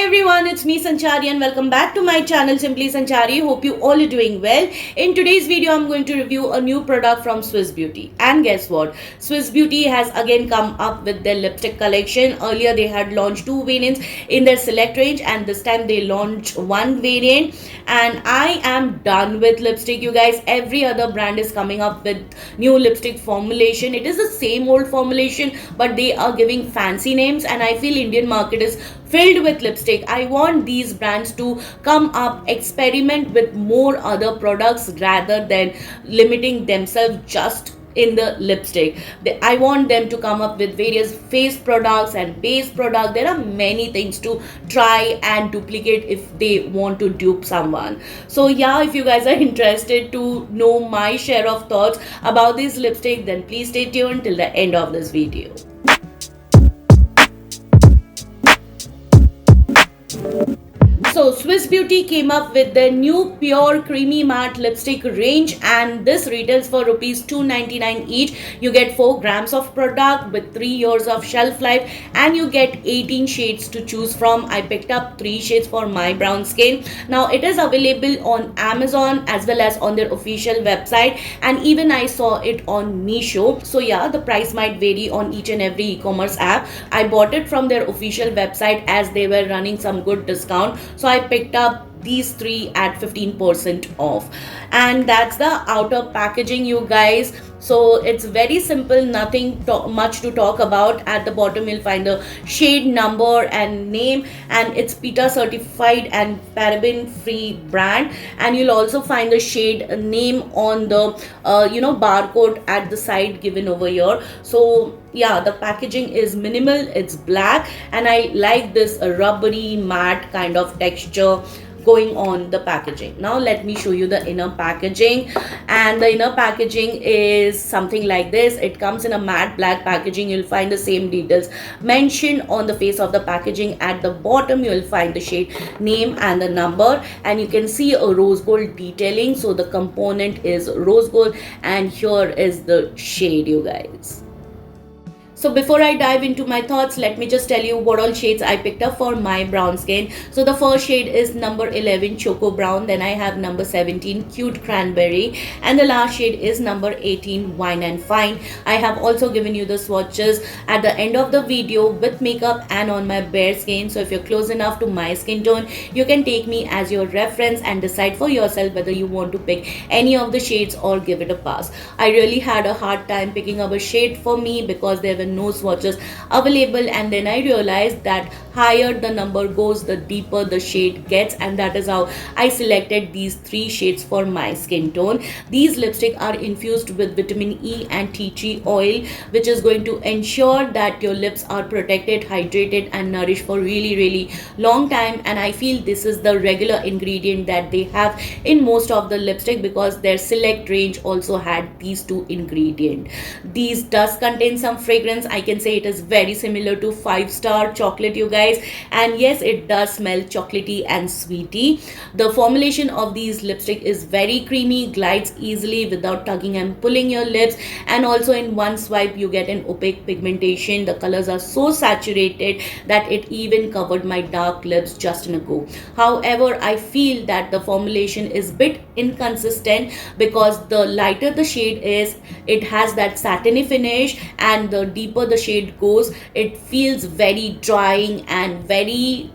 everyone, it's me Sanchari and welcome back to my channel Simply Sanchari. Hope you all are doing well. In today's video, I'm going to review a new product from Swiss Beauty. And guess what? Swiss Beauty has again come up with their lipstick collection. Earlier, they had launched two variants in their select range, and this time they launched one variant. And I am done with lipstick, you guys. Every other brand is coming up with new lipstick formulation. It is the same old formulation, but they are giving fancy names, and I feel Indian market is filled with lipstick. I want these brands to come up, experiment with more other products rather than limiting themselves just in the lipstick. I want them to come up with various face products and base products. There are many things to try and duplicate if they want to dupe someone. So yeah, if you guys are interested to know my share of thoughts about this lipstick, then please stay tuned till the end of this video. So Swiss Beauty came up with their new pure creamy matte lipstick range, and this retails for rupees 299 each. You get 4 grams of product with 3 years of shelf life, and you get 18 shades to choose from. I picked up 3 shades for my brown skin. Now it is available on Amazon as well as on their official website, and even I saw it on Meesho. So yeah, the price might vary on each and every e-commerce app. I bought it from their official website as they were running some good discount. So I picked up these 3 at 15% off, and that's the outer packaging, you guys. So it's very simple, nothing much to talk about. At the bottom you'll find the shade number and name, and it's PETA certified and paraben free brand, and you'll also find the shade name on the barcode at the side given over here. So yeah, the packaging is minimal, it's black, and I like this rubbery matte kind of texture going on the packaging. Now let me show you the inner packaging, and the inner packaging is something like this. It comes in a matte black packaging. You'll find the same details mentioned on the face of the packaging. At the bottom you'll find the shade name and the number, and you can see a rose gold detailing. So the component is rose gold, and here is the shade, you guys. So before I dive into my thoughts, let me just tell you what all shades I picked up for my brown skin. So the first shade is number 11 Choco Brown, then I have number 17 Cute Cranberry, and the last shade is number 18 Wine and Fine. I have also given you the swatches at the end of the video with makeup and on my bare skin. So if you're close enough to my skin tone, you can take me as your reference and decide for yourself whether you want to pick any of the shades or give it a pass. I really had a hard time picking up a shade for me because there were no swatches available, and then I realized that higher the number goes, the deeper the shade gets, and that is how I selected these 3 shades for my skin tone. These lipsticks are infused with vitamin E and tea tree oil, which is going to ensure that your lips are protected, hydrated, and nourished for really long time. And I feel this is the regular ingredient that they have in most of the lipstick, because their select range also had these 2 ingredients. These does contain some fragrance. I can say it is very similar to 5-star chocolate, you guys, and yes, it does smell chocolatey and sweety. The formulation of these lipstick is very creamy, glides easily without tugging and pulling your lips, and also in one swipe you get an opaque pigmentation. The colors are so saturated that it even covered my dark lips just in a go. However, I feel that the formulation is bit inconsistent, because the lighter the shade is, it has that satiny finish, and the deeper the shade goes, it feels very drying and very,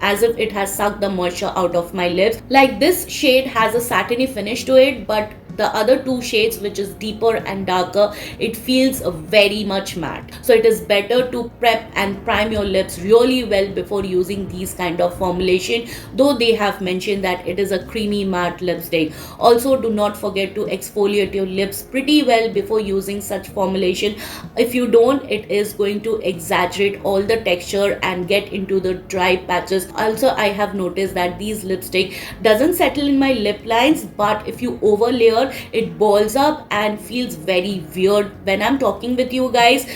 as if it has sucked the moisture out of my lips. Like, this shade has a satiny finish to it, but the other 2 shades, which is deeper and darker, it feels very much matte. So it is better to prep and prime your lips really well before using these kind of formulation, though they have mentioned that it is a creamy matte lipstick. Also, do not forget to exfoliate your lips pretty well before using such formulation. If you don't, it is going to exaggerate all the texture and get into the dry patches. Also, I have noticed that these lipstick doesn't settle in my lip lines, but if you overlayer, it balls up and feels very weird when I'm talking with you guys.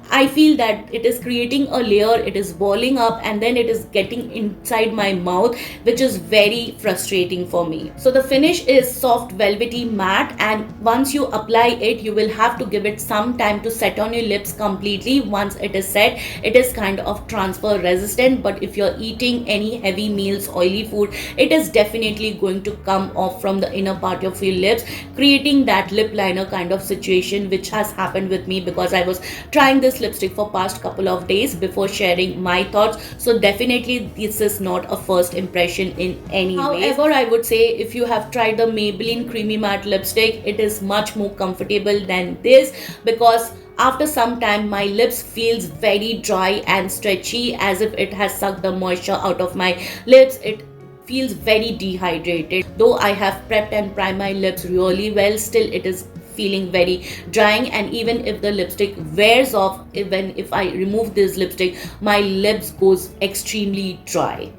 I feel that it is creating a layer, it is balling up, and then it is getting inside my mouth, which is very frustrating for me. So the finish is soft, velvety, matte, and once you apply it, you will have to give it some time to set on your lips completely. Once it is set, it is kind of transfer resistant, but if you're eating any heavy meals, oily food, it is definitely going to come off from the inner part of your lips, creating that lip liner kind of situation, which has happened with me because I was trying this lipstick for past couple of days before sharing my thoughts. So definitely this is not a first impression in any way. However, I would say if you have tried the Maybelline Creamy Matte lipstick, it is much more comfortable than this, because after some time my lips feels very dry and stretchy, as if it has sucked the moisture out of my lips. It feels very dehydrated. Though I have prepped and primed my lips really well, still it is feeling very drying, and even if the lipstick wears off, even if I remove this lipstick, my lips goes extremely dry.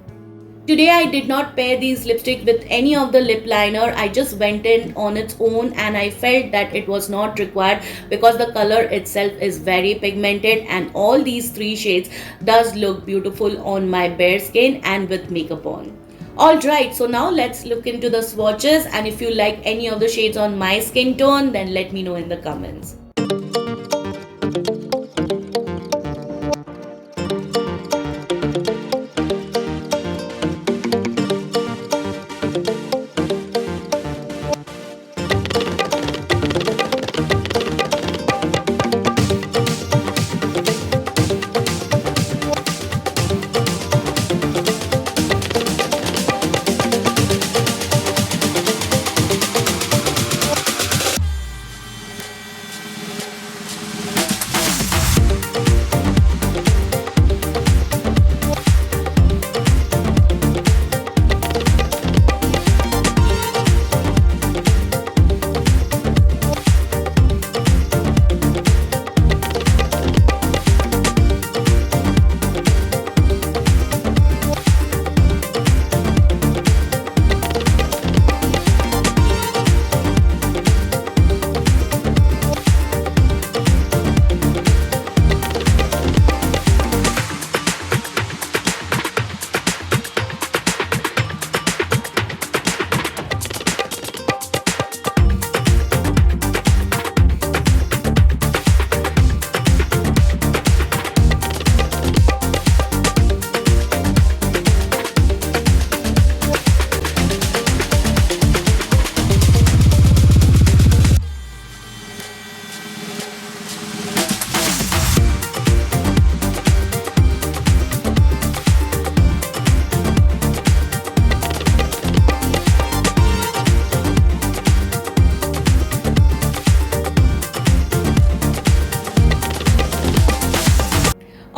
Today I did not pair these lipstick with any of the lip liner. I just went in on its own, and I felt that it was not required because the color itself is very pigmented, and all these three shades does look beautiful on my bare skin and with makeup on. Alright, so now let's look into the swatches, and if you like any of the shades on my skin tone, then let me know in the comments.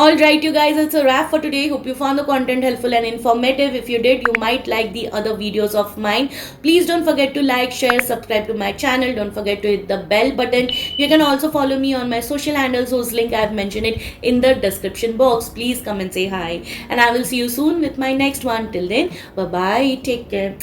Alright, you guys, it's a wrap for today. Hope you found the content helpful and informative. If you did, you might like the other videos of mine. Please don't forget to like, share, subscribe to my channel. Don't forget to hit the bell button. You can also follow me on my social handles, whose link I've mentioned it in the description box. Please come and say hi. And I will see you soon with my next one. Till then, bye bye. Take care.